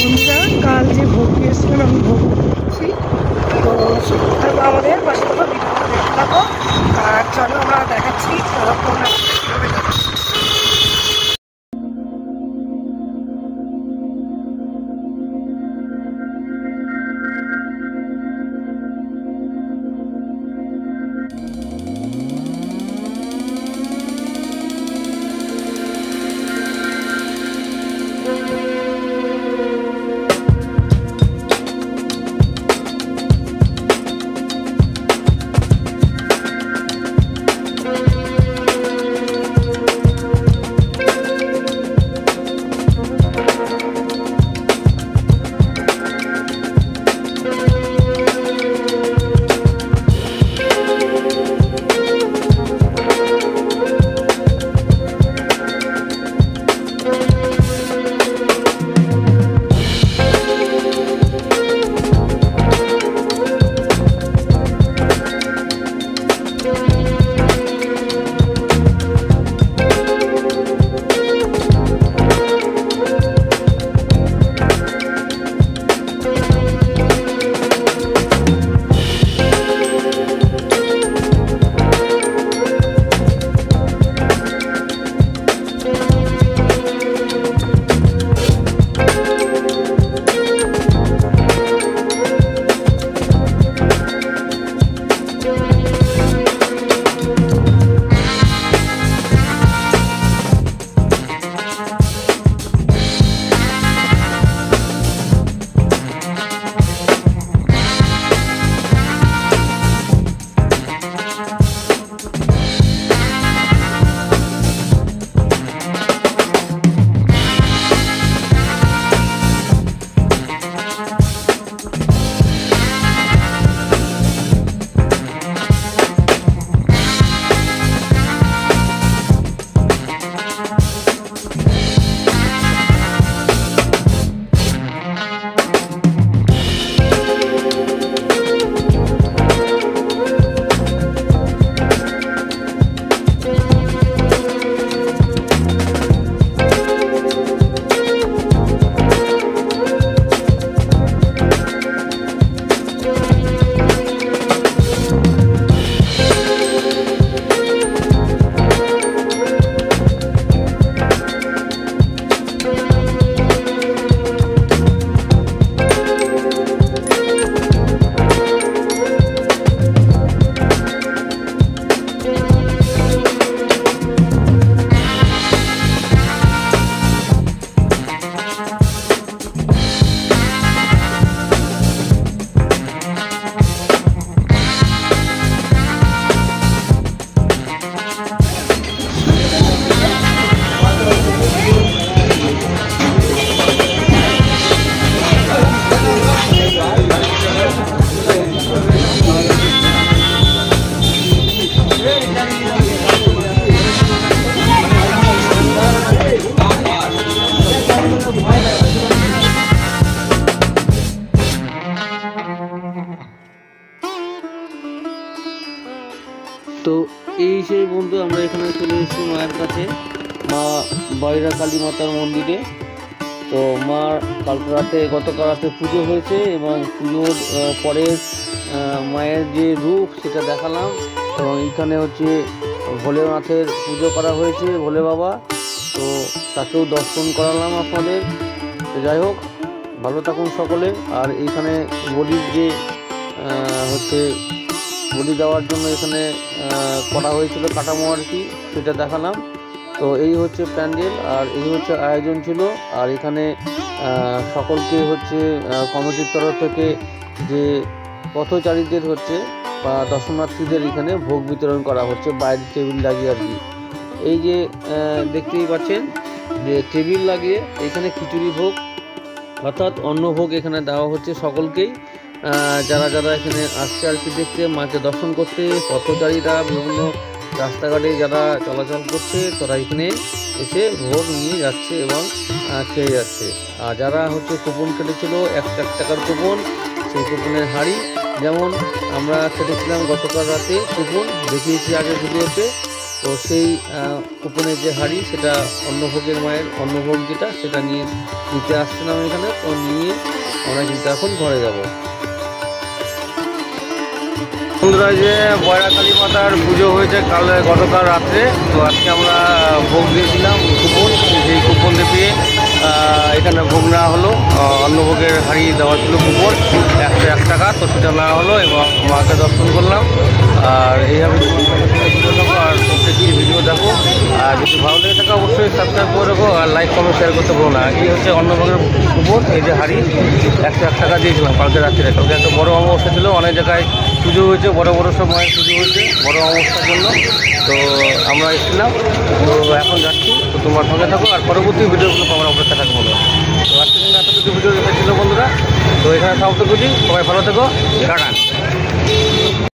বন্ধুরা, কাল যে ভোগ দিয়েছিলাম আমি ভোগ দিচ্ছি। তো আমাদের পাশে তো ভিডিওটা দেখতে থাকো, আর চলো আমরা দেখাচ্ছি কীভাবে দেখাচ্ছি। তো এই সেই বন্ধু আমরা এখানে চলে এসেছি মায়ের কাছে, মা বাইরা কালী মাতার মন্দিরে। তো মার গতকাল রাতে পুজো হয়েছে এবং পুজোর পরের মায়ের যে রূপ সেটা দেখালাম। এবং এইখানে হচ্ছে ভোলেনাথের পুজো করা হয়েছে, ভোলে বাবা, তো তাকেও দর্শন করালাম আপনাদের। তো যাই হোক, ভালো থাকুন সকলে। আর এইখানে বলির যে হচ্ছে বলি দেওয়ার জন্য এখানে করা হয়েছিল কাঠামো আর কি, সেটা দেখালাম। তো এই হচ্ছে প্যান্ডেল আর এই হচ্ছে আয়োজন ছিল। আর এখানে সকলকে হচ্ছে কমিটির তরফ থেকে যে পথচারীদের হচ্ছে বা দর্শনার্থীদের এখানে ভোগ বিতরণ করা হচ্ছে বাইরে টেবিল লাগিয়ে আর কি। এই যে দেখতেই পাচ্ছেন যে টেবিল লাগিয়ে এখানে খিচুড়ি ভোগ অর্থাৎ অন্নভোগ এখানে দেওয়া হচ্ছে সকলকেই, যারা যারা এখানে আসছে আর কি দেখতে, মাকে দর্শন করতে। পথচারীরা বিভিন্ন রাস্তাঘাটে যারা চলাচল করছে তারা এখানে এসে ভোগ নিয়ে যাচ্ছে এবং খেয়ে যাচ্ছে। আর যারা হচ্ছে কুপন কেটেছিল 1 টাকার কুপন, সেই কুপনের হাড়ি যেমন আমরা কেটেছিলাম গতকাল রাতে কুপন দেখিয়েছি আগের ভিডিওতে, তো সেই কুপনের যে হাঁড়ি, সেটা অন্নভোগের মায়ের অন্নভোগ যেটা, সেটা নিতে আসছিলাম এখানে। তো নিয়ে আমরা কিন্তু এখন ঘরে যাব। বন্ধুরা, যে বয়রা কালী মাতার পুজো হয়েছে গতকাল রাত্রে, তো আজকে আমরা ভোগ দিয়েছিলাম কুপন। সেই কুপন দিয়ে এখানে ভোগ নেওয়া হলো। অন্নভোগের হাঁড়ি দেওয়া ছিল কুপন 101 টাকা, তো সেটা নেওয়া হলো এবং মাকে দর্শন করলাম। আর এইভাবে ভিডিও দেখো আর প্রত্যেকটি ভিডিও দেখো। আর যদি ভালো লেগে থাকে অবশ্যই সাবস্ক্রাইব করে রাখো আর লাইক কমেন্ট শেয়ার করতে বলো না। এই হচ্ছে অন্নভোগের কুপন। এই যে হাঁড়ি 101 টাকা দিয়েছিলাম কালকে রাত্রে। কালকে একটা বড় অমাবস্যা ছিল, অনেক জায়গায় পুজো হয়েছে, বড় বড় সব মায়ের পুজো হয়েছে বড় অমাবস্যার জন্য। তো আমরা এসেছিলাম, তো এখন যাচ্ছি। তো তোমার সঙ্গে থাকো আর পরবর্তী ভিডিওগুলো আমার অপেক্ষা থাকবো। তো আজকে কিন্তু এতটুকু ভিডিও ছিল বন্ধুরা। তো এখানে সমাপ্ত করছি। সবাই ভালো থেকো, টাটা।